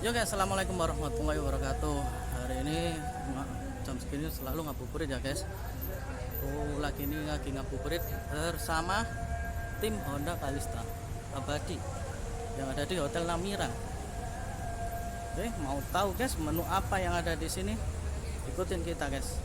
Yo guys, assalamualaikum warahmatullahi wabarakatuh. Hari ini jam segini selalu ngabuburit ya guys. Aku lagi ngabuburit bersama tim Honda Kalista Abadi yang ada di Hotel Namira. Oke, mau tahu guys menu apa yang ada di sini? Ikutin kita guys.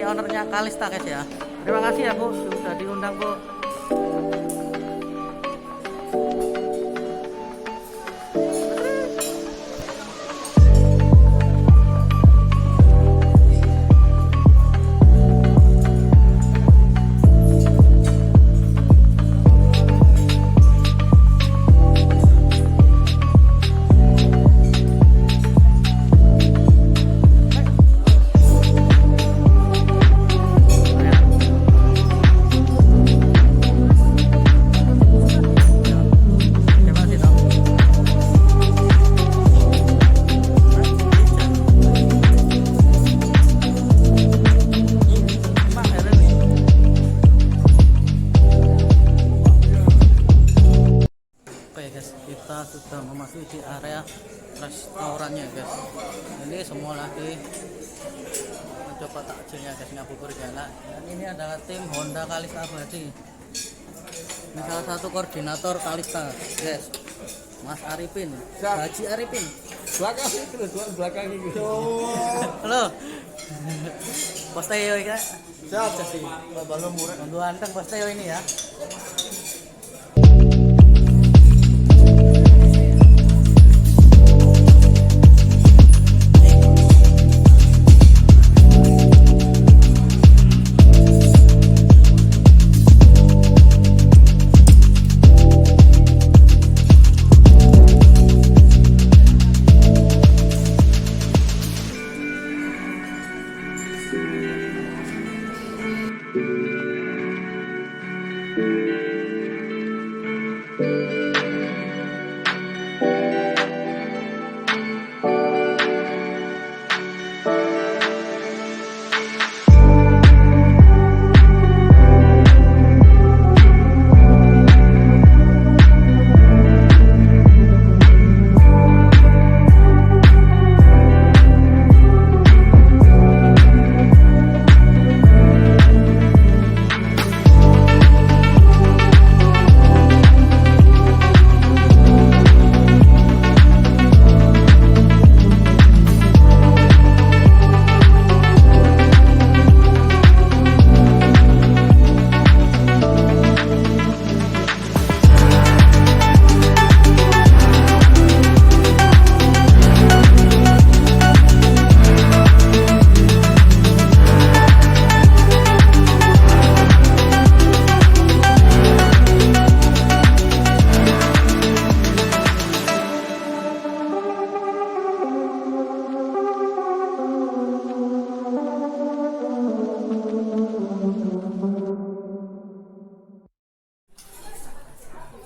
Ownernya Kalista guys ya. Terima kasih ya Bu sudah diundang Bu. Kita sudah memasuki area restorannya guys. Ini semua lagi mencoba takjilnya guys, ngabuburit ya. Dan ini adalah tim Honda Kalista Abadi. Ini salah satu koordinator Kalista guys, Mas Arifin, Haji Arifin. Belakang ini. Halo. Posteo ya. Siapa sih? Balon murah. Tunggu anteng posteo ini ya.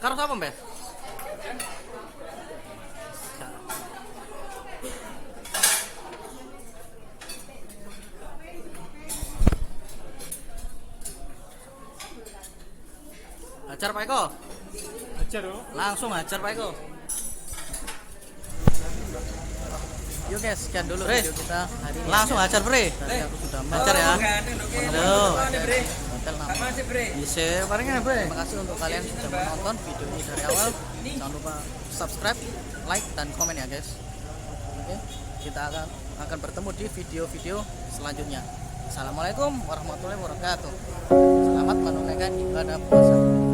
Karo sapa, Mbak? Hajar Pak Eko. Ajar oh. Langsung hajar Pak Eko. Yuk guys, sekian dulu video kita hari ini. Langsung hajar Bre. Tadi aku sudah hajar ya. Halo. Hotel nama. Bisa palingan Bre. Terima kasih untuk kalian sudah menonton video ini dari awal. Jangan lupa subscribe, like dan komen ya guys. Oke, kita akan bertemu di video-video selanjutnya. Assalamualaikum warahmatullahi wabarakatuh. Selamat menunaikan ibadah puasa.